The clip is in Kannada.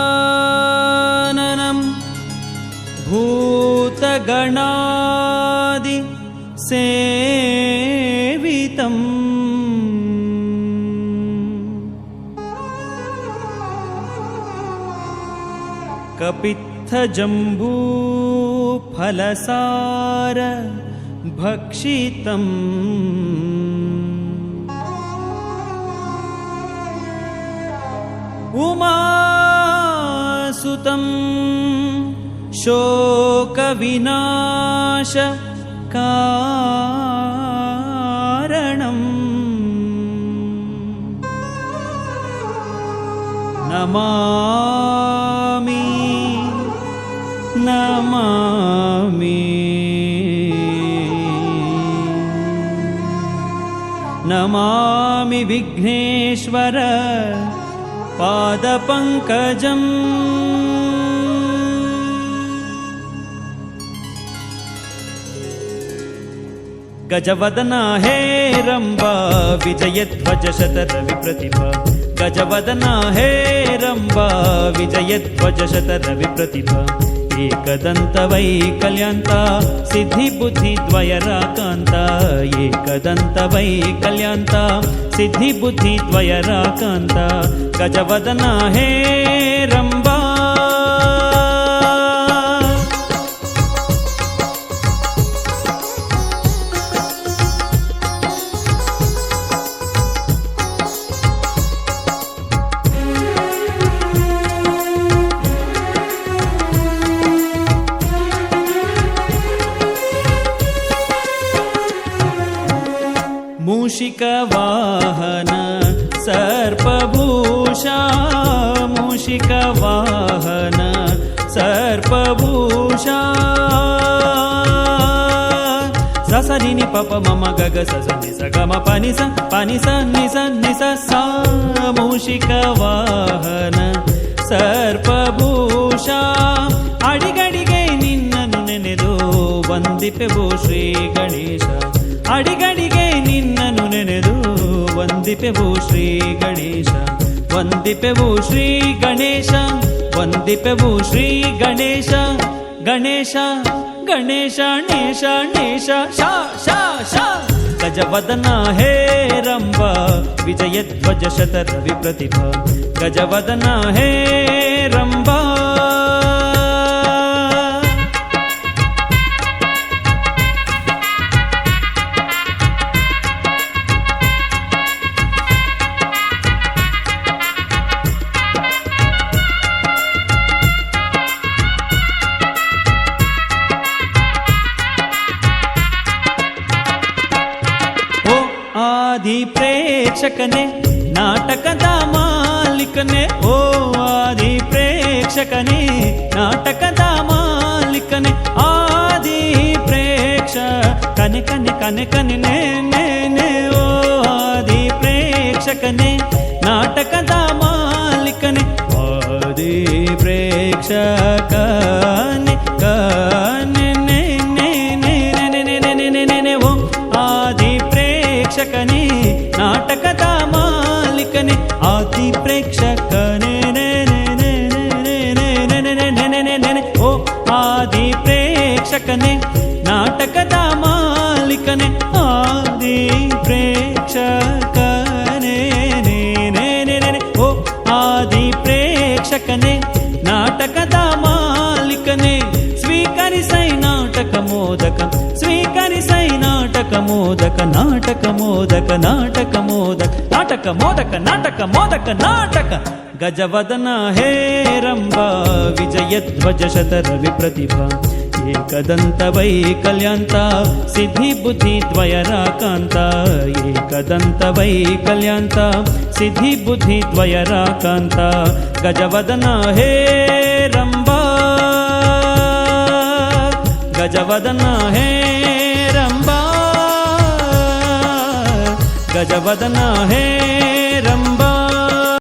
गजाननं भूतगणादि सेवितम् कपित्थजम्बूफलसार भक्षितम् उमासुतं शोकविनाश कारणम् नमामि नमामि नमामि विघ्नेश्वर पादपङ्कजम्। गजवदना हे रम्बा विजयध्वज शतरविप्रतिभा गजवदना हे रम्बा विजयध्वज शतरविप्रतिभा एकदन्तवैकल्यांता सिद्धिबुद्धिद्वयराकान्ता एकदन्तवैकल्यांता सिद्धिबुद्धिद्वयराकान्ता गजवदना हे रम्बा। मूषिकवाहन सर्पभूषा मूषिकवाहन सर्पभूषा ससनिनि पप मम गग ससनि सगम पनि स नि स सा मूषिकवाहन सर्पभूषा अडिगडिगे निन्ननु नेनेदु ವಂದಿಪೆವು ಶ್ರೀ ಗಣೇಶ ಅಡಿಗಡಿಗೆ ನಿನ್ನನು ನೆನೆದು ವಂದಿಪೆವು ಶ್ರೀ ಗಣೇಶ ವಂದಿಪೆವು ಶ್ರೀ ಗಣೇಶ ವಂದಿಪೆವು ಶ್ರೀ ಗಣೇಶ ಗಣೇಶ ಗಣೇಶ ನೇಶ ನೇಶ ಶಾ ಶಾ ಶಾ ಗಜವದನ ಹೇ ರಂಬ ವಿಜಯಧ್ವಜ ಶತರವಿ ಪ್ರತಿಭಾ ಗಜವದನ ಹೇ ರಂಬ ಆದಿ ಪ್ರೇಕ್ಷಕನೇ ನಾಟಕದ ಮಾಲೀಕನೇ ಓ ಆದಿ ಪ್ರೇಕ್ಷಕನೇ ನಾಟಕದ ಮಾಲೀಕನೇ ಆದಿ ಪ್ರೇಕ್ಷಕನೇ ಕನೆ ಕನೆ ಕನೆ ನೇ ನೇ ನೇ ಓ ಆದಿ ಪ್ರೇಕ್ಷಕನೇ ನಾಟಕದ ಮಾಲೀಕನೇ ಆದಿ ಪ್ರೇಕ್ಷಕನೇ ಕನೆ ನೇ ನೇ ನೇ ನೇ ನೇ ನೇ ನೇ ನೇ ಓ ಆದಿ ಪ್ರೇಕ್ಷಕನೇ ನಾಟಕದ ಮಾಲೀಕನೇ ಆದಿ ಪ್ರೇಕ್ಷಕನೇ ನೇ ನೇ ನೇ ನೇ ನೇ ನೇ ನೇ ನೇ ನೇ ಓ ಆದಿ ಪ್ರೇಕ್ಷಕನೇ ನಾಟಕದ ಮಾಲೀಕನೇ ಆದಿ ಪ್ರೇಕ್ಷಕನೇ ನೇ ನೇ ನೇ ನೇ ಓ ಆದಿ ಪ್ರೇಕ್ಷಕನೇ ನಾಟಕದ ಮಾಲೀಕನೇ ಸ್ವೀಕರಿಸೈ ನಾಟಕ ಮೋದಕ ಸ್ವೀಕರಿಸೈ ನಾಟಕ ಮೋದಕ ನಾಟಕ ಮೋದಕ ನಾಟಕ ಮೋದಕ ನಾಟಕ ಮೋದಕ ನಾಟಕ ಮೋದಕ ನಾಟಕ ಗಜವದನ ಹೇ ರಂಬ ವಿಜಯಧ್ವಜ ಶತರವಿ ಪ್ರತಿಭಾ ಏಕದಂತ ವೈಕಲ್ಯಾಂತ ಸಿದ್ಧಿ ಬುದ್ಧಿ ದ್ವಯರಾಕಾಂತ ಏಕದಂತ ವೈಕಲ್ಯಾಂತ ಸಿದ್ಧಿ ಬುದ್ಧಿ ದ್ವಯರಾಕಾಂತ ಗಜವದನ ಹೇ ರಂಬ ಗಜವದನ ಹೇ ರಂಬ ಗಜವದನ ಹೇ